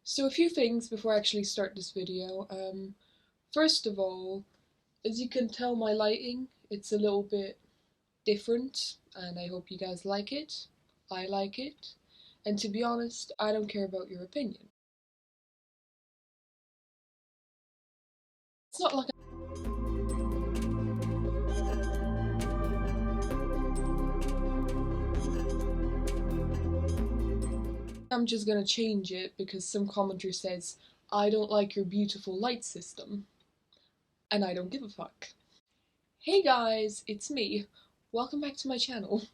So a few things before I actually start this video. First of all, as you can tell, my lighting, it's a little bit different, and I hope you guys like it. I like it. And to be honest, I don't care about your opinion. It's not like I'm just gonna change it because some commenter says, I don't like your beautiful light system. And I don't give a fuck. Hey guys, it's me. Welcome back to my channel.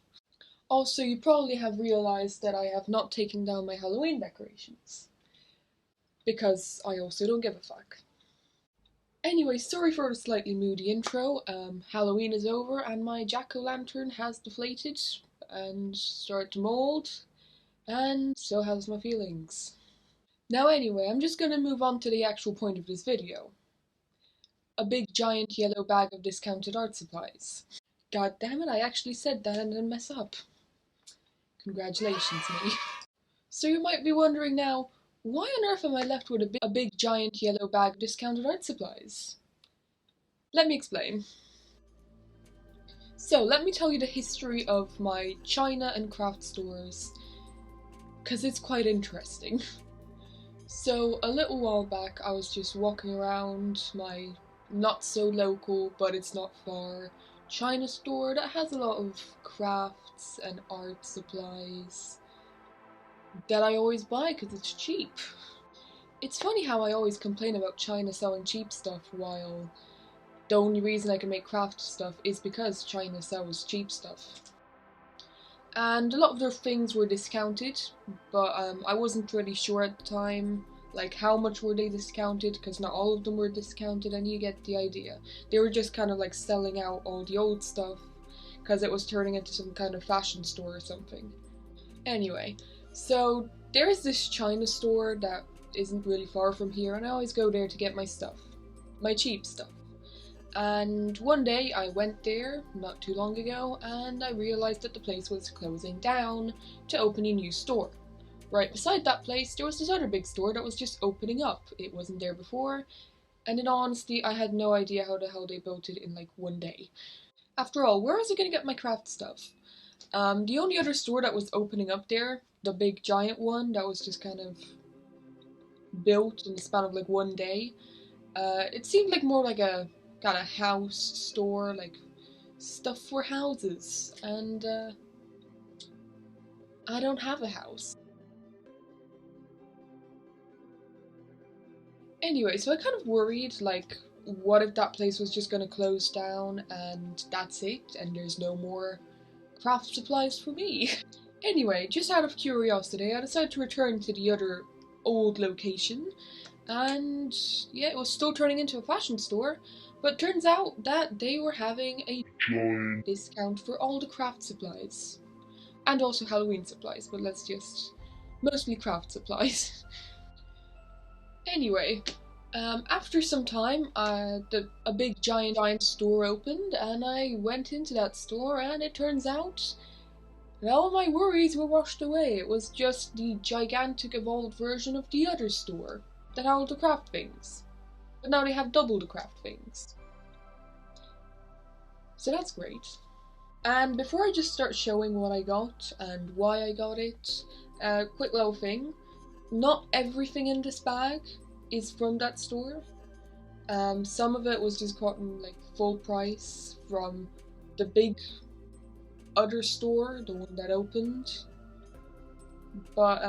Also, you probably have realized that I have not taken down my Halloween decorations. Because I also don't give a fuck. Anyway, sorry for the slightly moody intro. Halloween is over and my jack-o'-lantern has deflated and started to mold, and so has my feelings. Now anyway, I'm just gonna move on to the actual point of this video. A big giant yellow bag of discounted art supplies. God damn it, I actually said that and didn't mess up. Congratulations, me. So you might be wondering now, why on earth am I left with a big giant yellow bag of discounted art supplies? Let me explain. So let me tell you the history of my China and craft stores, because it's quite interesting. So a little while back I was just walking around my not so local, but it's not far, China store that has a lot of crafts and art supplies that I always buy because it's cheap. It's funny how I always complain about China selling cheap stuff while the only reason I can make craft stuff is because China sells cheap stuff. And a lot of their things were discounted, but I wasn't really sure at the time, like how much were they discounted, because not all of them were discounted, and you get the idea. They were just kind of like selling out all the old stuff, because it was turning into some kind of fashion store or something. Anyway, so there's this China store that isn't really far from here, and I always go there to get my stuff. My cheap stuff. And one day I went there, not too long ago, and I realized that the place was closing down to open a new store. Right beside that place, there was this other big store that was just opening up. It wasn't there before, and in all honesty, I had no idea how the hell they built it in like one day. After all, where was I gonna get my craft stuff? The only other store that was opening up there, the big giant one that was just kind of built in the span of like one day, it seemed like more like a kind of house store, like stuff for houses, and I don't have a house. Anyway, so I kind of worried, like, what if that place was just gonna close down and that's it, and there's no more craft supplies for me? Anyway, just out of curiosity, I decided to return to the other old location, and yeah, it was still turning into a fashion store, but turns out that they were having a giant discount for all the craft supplies. And also Halloween supplies, but let's just... mostly craft supplies. Anyway, after some time, a big giant store opened, and I went into that store, and it turns out that all my worries were washed away. It was just the gigantic evolved version of the other store that had all the craft things. But now they have double the craft things. So that's great. And before I just start showing what I got and why I got it, quick little thing. Not everything in this bag is from that store. Some of it was just gotten like full price from the big other store, the one that opened. But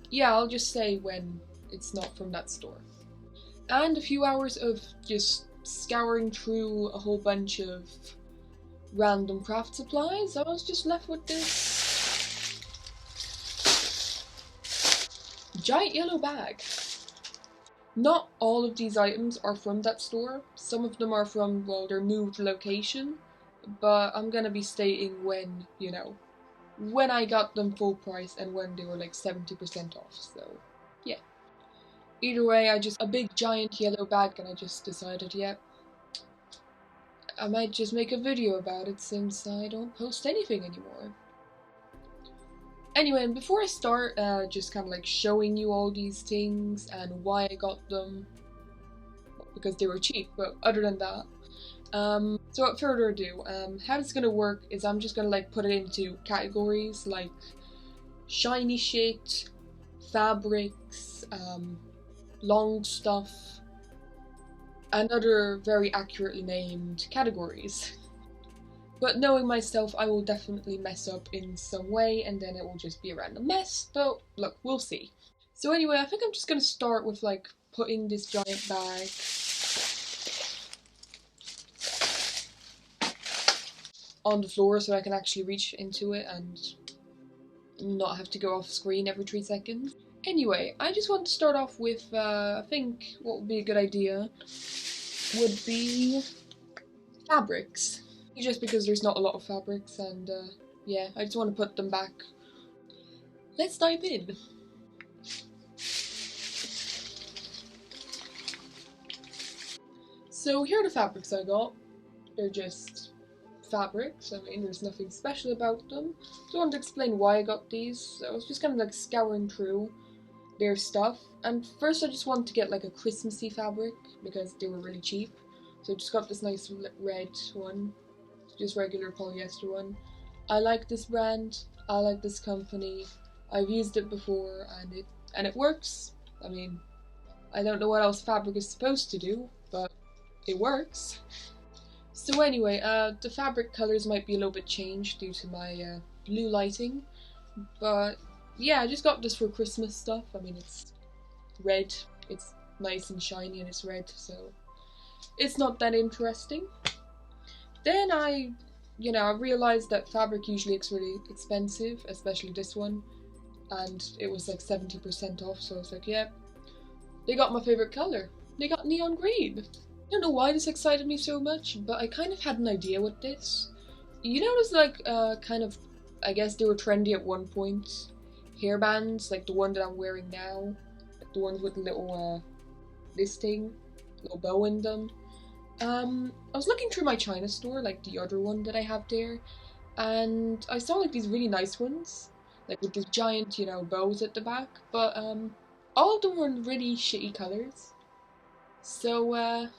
yeah, I'll just say when it's not from that store. And a few hours of just scouring through a whole bunch of random craft supplies, I was just left with this giant yellow bag. Not all of these items are from that store. Some of them are from, well, their moved location, but I'm gonna be stating when, you know, when I got them full price and when they were like 70% off, so yeah. Either way, a big giant yellow bag, and I just decided, yeah, I might just make a video about it since I don't post anything anymore. Anyway, and before I start, just kind of like showing you all these things and why I got them, because they were cheap, but other than that, so without further ado, how it's gonna work is I'm just gonna like put it into categories like shiny shit, fabrics, long stuff, and other very accurately named categories. But knowing myself, I will definitely mess up in some way, and then it will just be a random mess, but look, we'll see. So anyway, I think I'm just gonna start with like putting this giant bag on the floor so I can actually reach into it and not have to go off screen every 3 seconds. Anyway, I just want to start off with, I think what would be a good idea would be fabrics. Just because there's not a lot of fabrics, and yeah, I just want to put them back. Let's dive in. So here are the fabrics I got. They're just fabrics. I mean, there's nothing special about them. So I want to explain why I got these. So I was just kind of like scouring through their stuff, and first I just wanted to get like a Christmassy fabric because they were really cheap. So I just got this nice red one. Just regular polyester one. I like this brand, I like this company, I've used it before and it works. I mean, I don't know what else fabric is supposed to do, but it works. So anyway, the fabric colors might be a little bit changed due to my blue lighting, but yeah, I just got this for Christmas stuff. I mean, it's red, it's nice and shiny and it's red, so it's not that interesting. Then I realized that fabric usually looks really expensive, especially this one, and it was like 70% off, so I was like, yeah, they got my favorite color. They got neon green. I don't know why this excited me so much, but I kind of had an idea with this. You notice like, kind of, I guess they were trendy at one point, hairbands, like the one that I'm wearing now, like the ones with the little, this thing, little bow in them. I was looking through my China store, like the other one that I have there, and I saw like these really nice ones, like with these giant, bows at the back, but all of them were in really shitty colors. So I'm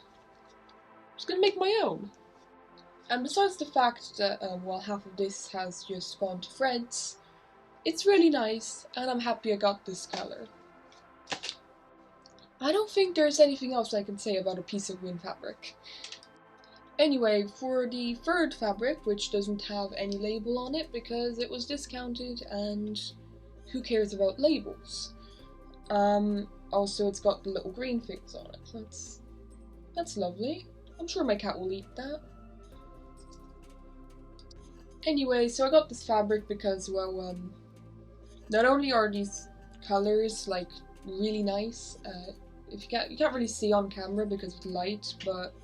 just gonna make my own. And besides the fact that, well, half of this has just gone to threads, it's really nice, and I'm happy I got this color. I don't think there's anything else I can say about a piece of green fabric. Anyway, for the third fabric, which doesn't have any label on it because it was discounted and who cares about labels? Also it's got the little green things on it. That's lovely. I'm sure my cat will eat that. Anyway, so I got this fabric because, well, not only are these colors like really nice, you can't really see on camera because of the light, but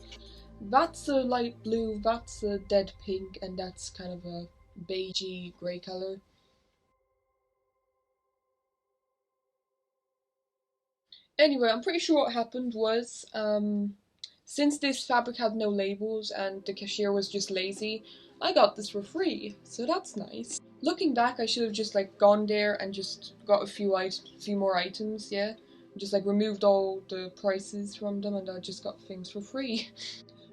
that's a light blue, that's a dead pink, and that's kind of a beigey grey color. Anyway, I'm pretty sure what happened was, since this fabric had no labels and the cashier was just lazy, I got this for free, so that's nice. Looking back, I should have just like gone there and just got a few more items, yeah? Just like removed all the prices from them and I just got things for free.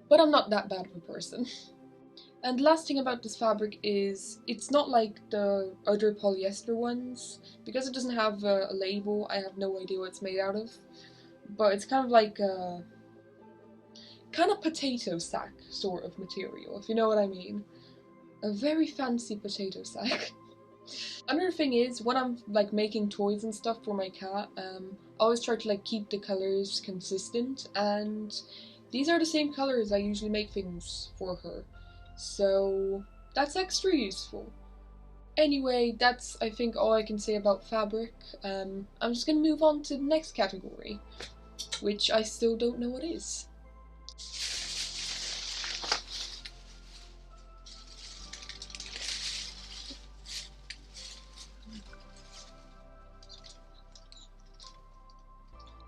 But I'm not that bad of a person. And the last thing about this fabric is it's not like the other polyester ones. Because it doesn't have a label, I have no idea what it's made out of. But it's kind of like a kind of potato sack sort of material, if you know what I mean. A very fancy potato sack. Another thing is, when I'm like making toys and stuff for my cat, I always try to like keep the colors consistent, and these are the same colors I usually make things for her. So that's extra useful. Anyway, that's I think all I can say about fabric. I'm just gonna move on to the next category, which I still don't know what is.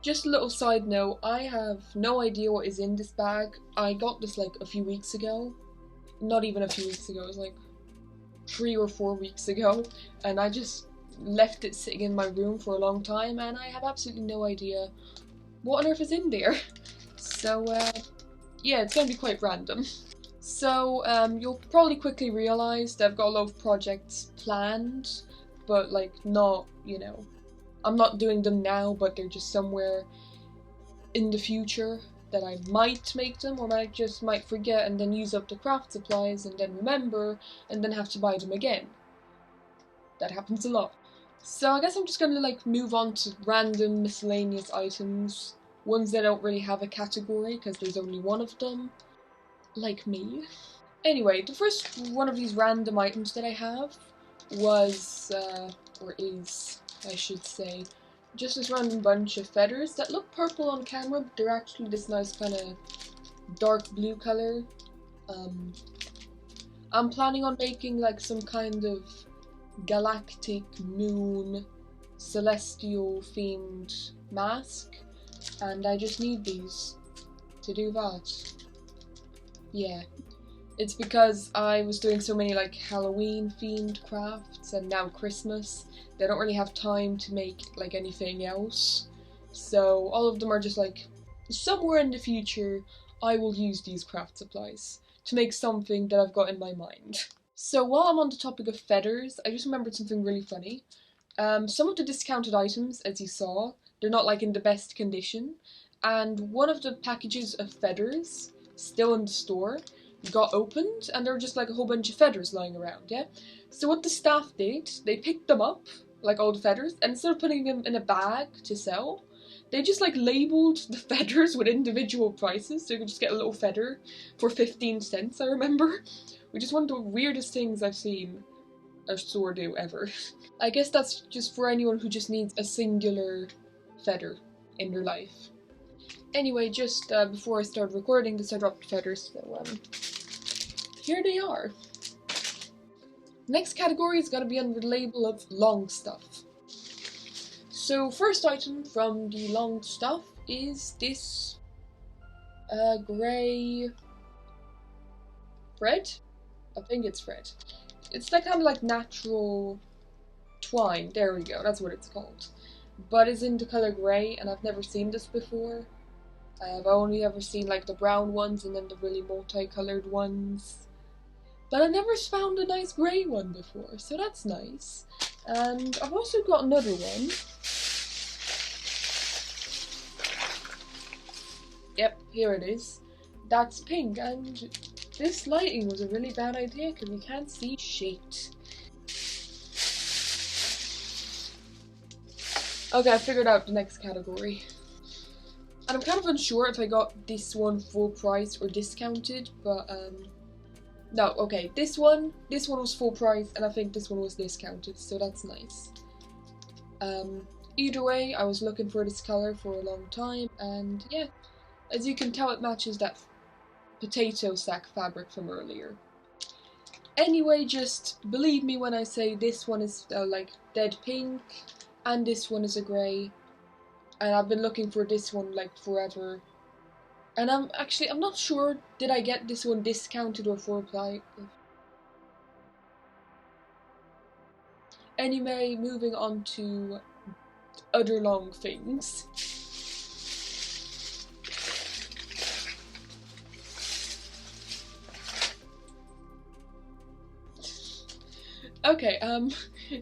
Just a little side note, I have no idea what is in this bag. I got this like a few weeks ago. Not even a few weeks ago, it was like 3 or 4 weeks ago. And I just left it sitting in my room for a long time, and I have absolutely no idea what on earth is in there. So, yeah, it's gonna be quite random. So, you'll probably quickly realise that I've got a lot of projects planned, but like not, you know, I'm not doing them now, but they're just somewhere in the future that I might make them, or I just might forget and then use up the craft supplies and then remember and then have to buy them again. That happens a lot. So I guess I'm just gonna like move on to random miscellaneous items, ones that don't really have a category because there's only one of them, like me. Anyway, the first one of these random items that I have was, or is, I should say, just this random bunch of feathers that look purple on camera, but they're actually this nice kind of dark blue color. I'm planning on making like some kind of galactic moon celestial themed mask, and I just need these to do that. Yeah. It's because I was doing so many like Halloween themed crafts and now Christmas, they don't really have time to make like anything else. So all of them are just like, somewhere in the future I will use these craft supplies to make something that I've got in my mind. So while I'm on the topic of feathers, I just remembered something really funny. Some of the discounted items, as you saw, they're not like in the best condition, and one of the packages of feathers, still in the store, got opened, and there were just like a whole bunch of feathers lying around, yeah? So what the staff did, they picked them up, like all the feathers, and instead of putting them in a bag to sell, they just like labelled the feathers with individual prices, so you could just get a little feather for 15 cents, I remember. Which is one of the weirdest things I've seen a store do ever. I guess that's just for anyone who just needs a singular feather in their life. Anyway, just before I started recording this, I dropped the feathers, so here they are. Next category is gonna be under the label of long stuff. So first item from the long stuff is this grey thread. I think it's thread. It's like kind of like natural twine. There we go. That's what it's called. But it's in the color grey, and I've never seen this before. I've only ever seen like the brown ones and then the really multicolored ones. But I never found a nice grey one before, so that's nice. And I've also got another one. Yep, here it is. That's pink, and this lighting was a really bad idea because you can't see shit. Okay, I figured out the next category. And I'm kind of unsure if I got this one full price or discounted, but no, okay, this one was full price, and I think this one was discounted, so that's nice. Either way, I was looking for this color for a long time, and yeah, as you can tell, it matches that potato sack fabric from earlier. Anyway, just believe me when I say this one is like dead pink, and this one is a grey, and I've been looking for this one like forever. And I'm not sure, did I get this one discounted or full price? Anyway, moving on to other long things. Okay,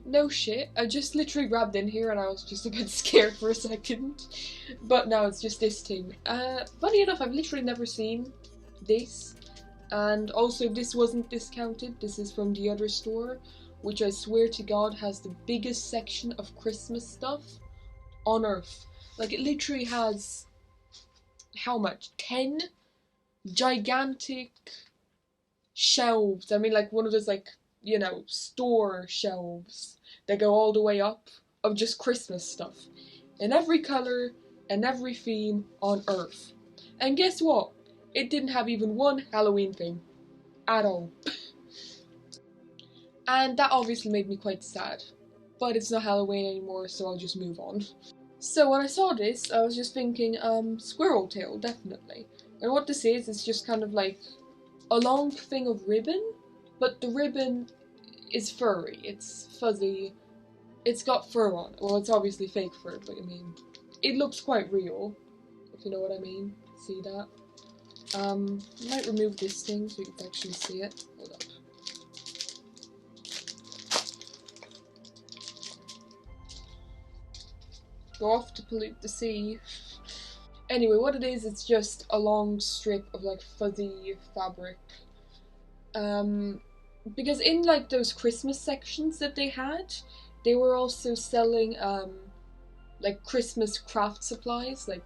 no shit, I just literally grabbed in here and I was just a bit scared for a second. But no, it's just this thing. Funny enough, I've literally never seen this. And also, this wasn't discounted, this is from the other store, which I swear to God has the biggest section of Christmas stuff on earth. Like, it literally has, how much? 10 gigantic shelves. I mean, like, one of those, like, you know, store shelves that go all the way up of just Christmas stuff. In every colour and every theme on earth. And guess what? It didn't have even one Halloween thing. At all. And that obviously made me quite sad. But it's not Halloween anymore, so I'll just move on. So when I saw this, I was just thinking, squirrel tail, definitely. And what this is just kind of like a long thing of ribbon, but the ribbon is furry, it's fuzzy, It's got fur on it. Well, it's obviously fake fur, but I mean, it looks quite real, if you know what I mean. See that? I might remove this thing so you can actually see it. Hold up. Go off to pollute the sea. Anyway, what it is, it's just a long strip of like fuzzy fabric. Because in like those Christmas sections that they had, they were also selling like Christmas craft supplies, like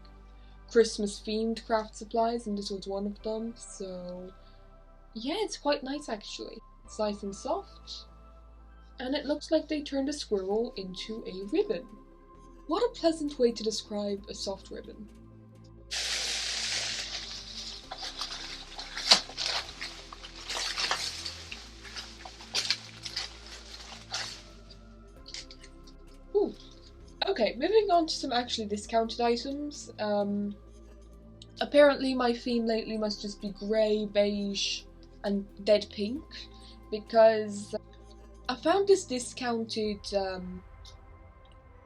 Christmas themed craft supplies, and this was one of them. So yeah, it's quite nice actually. It's nice and soft, and it looks like they turned a squirrel into a ribbon. What a pleasant way to describe a soft ribbon. Ooh. Okay, moving on to some actually discounted items. Apparently my theme lately must just be grey, beige, and dead pink, because I found this discounted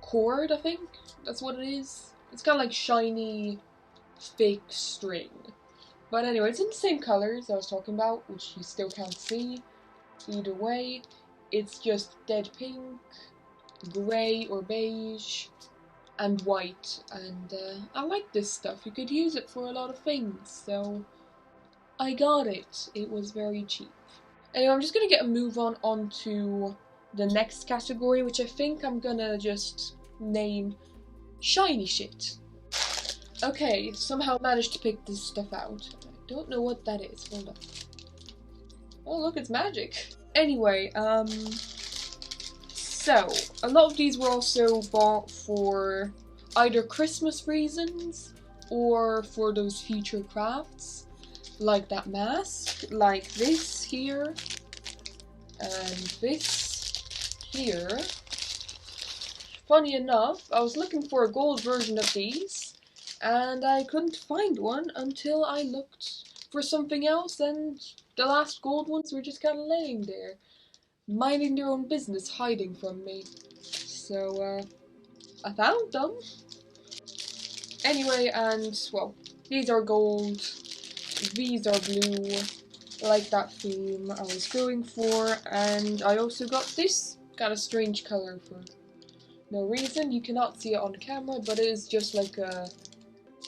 cord, I think that's what it is. It's kind of like shiny, fake string. But anyway, it's in the same colours I was talking about, which you still can't see. Either way, it's just dead pink, grey or beige, and white, and I like this stuff. You could use it for a lot of things, so I got it. It was very cheap. Anyway, I'm just gonna get a move on onto the next category, which I think I'm gonna just name shiny shit. Okay, somehow managed to pick this stuff out. I don't know what that is. Hold up. Oh look, it's magic. Anyway, so a lot of these were also bought for either Christmas reasons or for those future crafts, like that mask, like this here, and this here. Funny enough, I was looking for a gold version of these, and I couldn't find one until I looked for something else, and the last gold ones were just kind of laying there, minding their own business, hiding from me. So, I found them. Anyway, and, well, these are gold, these are blue, like that theme I was going for, and I also got this kind of strange color for no reason. You cannot see it on camera, but it is just like a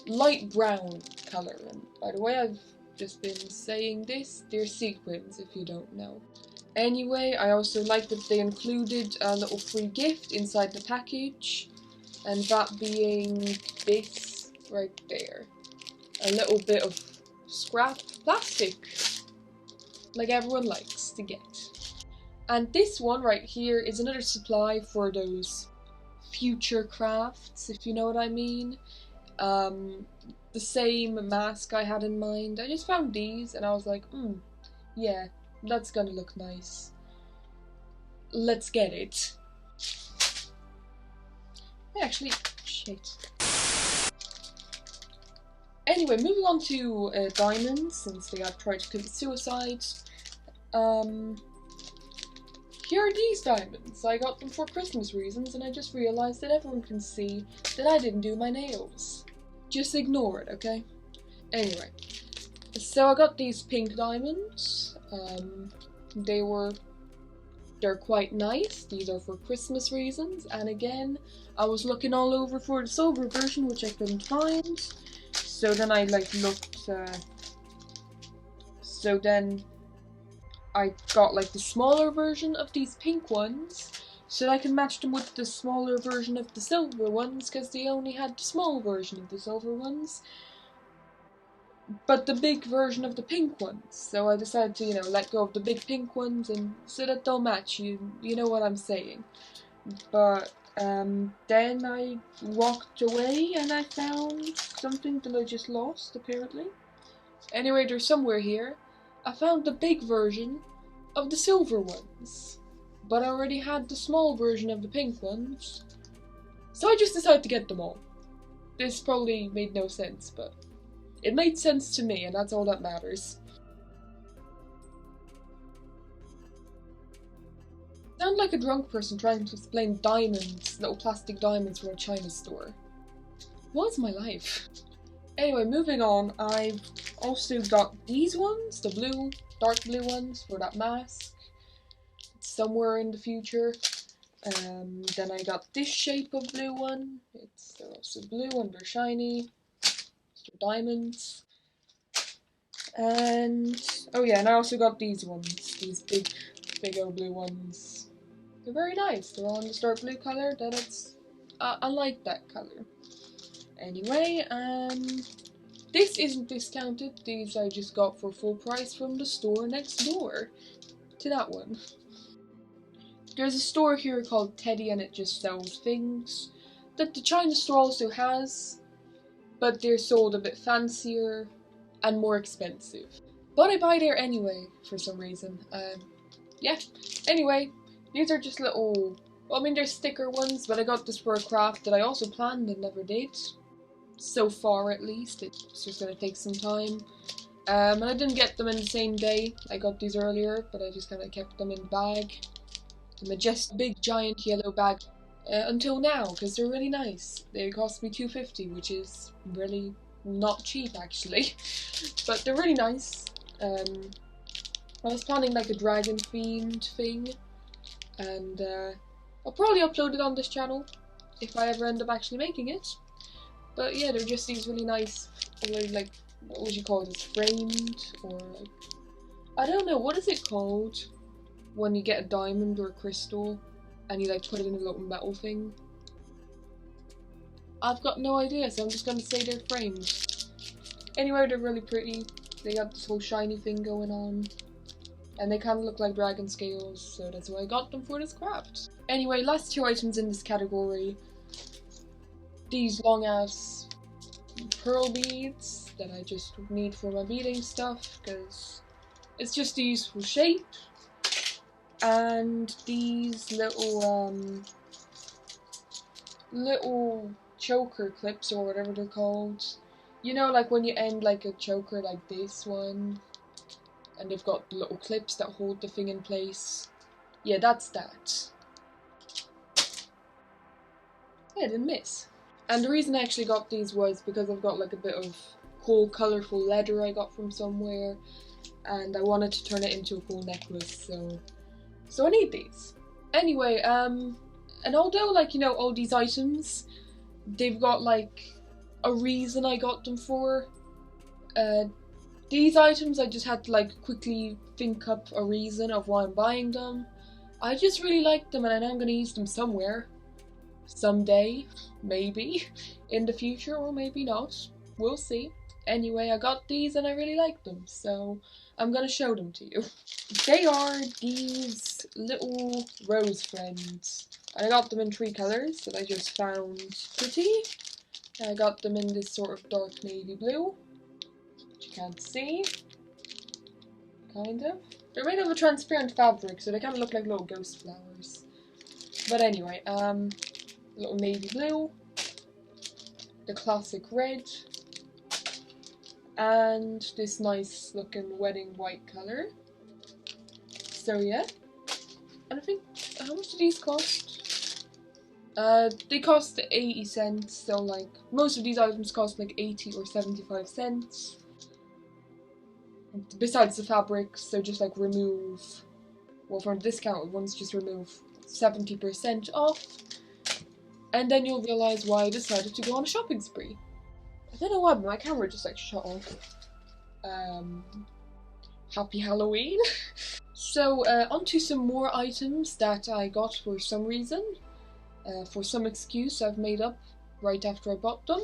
light brown color. And by the way, I've just been saying this, they're sequins if you don't know. Anyway, I also like that they included a little free gift inside the package, and that being this right there. A little bit of scrap plastic, like everyone likes to get. And this one right here is another supply for those future crafts, if you know what I mean. The same mask I had in mind. I just found these and I was like, yeah, that's gonna look nice. Let's get it. Actually, shit. Anyway, moving on to diamonds, since they have tried to commit suicide. Here are these diamonds. I got them for Christmas reasons, and I just realized that everyone can see that I didn't do my nails. Just ignore it, okay? Anyway, so I got these pink diamonds. They're quite nice. These are for Christmas reasons, and again, I was looking all over for the silver version, which I couldn't find. So then I I got like the smaller version of these pink ones, so that I can match them with the smaller version of the silver ones, because they only had the small version of the silver ones, but the big version of the pink ones. So I decided to, let go of the big pink ones, and so that they'll match. You know what I'm saying. But then I walked away and I found something that I just lost, apparently. Anyway, they're somewhere here. I found the big version of the silver ones, but I already had the small version of the pink ones, so I just decided to get them all. This probably made no sense, but it made sense to me, and that's all that matters. Sound like a drunk person trying to explain diamonds, little plastic diamonds from a China store. What's my life? Anyway, moving on, I've also got these ones, the blue, dark blue ones for that mask. It's somewhere in the future. Then I got this shape of blue one. They're also blue and they're shiny. They're diamonds. And, oh yeah, and I also got these ones, these big old blue ones. They're very nice. They're all in this dark blue color. I like that color. Anyway, this isn't discounted. These I just got for full price from the store next door to that one. There's a store here called Teddy and it just sells things that the China store also has, but they're sold a bit fancier and more expensive. But I buy there anyway, for some reason. Yeah. Anyway, these are just little, well, I mean, they're sticker ones, but I got this for a craft that I also planned and never did. So far, at least. It's just gonna take some time. And I didn't get them in the same day. I got these earlier, but I just kind of kept them in the bag. The majestic, big, giant yellow bag. Until now, because they're really nice. They cost me $2.50, which is really not cheap, actually. But they're really nice. I was planning like a dragon-themed thing. And I'll probably upload it on this channel if I ever end up actually making it. But yeah, they're just these really nice, like, what would you call this, framed, or like, I don't know, what is it called when you get a diamond or a crystal and you like put it in a little metal thing? I've got no idea, so I'm just gonna say they're framed. Anyway, they're really pretty. They got this whole shiny thing going on. And they kind of look like dragon scales, so that's why I got them for this craft. Anyway, last two items in this category. These long ass pearl beads that I just need for my beading stuff, because it's just a useful shape. And these little choker clips, or whatever they're called. You know, like when you end like a choker like this one, and they've got little clips that hold the thing in place. Yeah, that's that. Yeah, I didn't miss. And the reason I actually got these was because I've got like a bit of cool colourful leather I got from somewhere, and I wanted to turn it into a cool necklace, so I need these. Anyway, and although, like, you know, all these items, they've got like a reason I got them for. These items I just had to like quickly think up a reason of why I'm buying them. I just really like them and I know I'm going to use them somewhere. Someday, maybe, in the future, or maybe not. We'll see. Anyway, I got these and I really like them, so I'm gonna show them to you. They are these little rose friends. And I got them in 3 colours that I just found pretty. I got them in this sort of dark navy blue, which you can't see. Kind of. They're made of a transparent fabric, so they kind of look like little ghost flowers. But anyway, little navy blue, the classic red, and this nice looking wedding white colour. So yeah, and I think, how much do these cost? They cost 80 cents, so like, most of these items cost like 80 or 75 cents. Besides the fabrics, so just like remove, well, for discounted ones, just remove 70% off. And then you'll realise why I decided to go on a shopping spree. I don't know why, but my camera just like shut off. Happy Halloween. So, onto some more items that I got for some reason. For some excuse I've made up right after I bought them.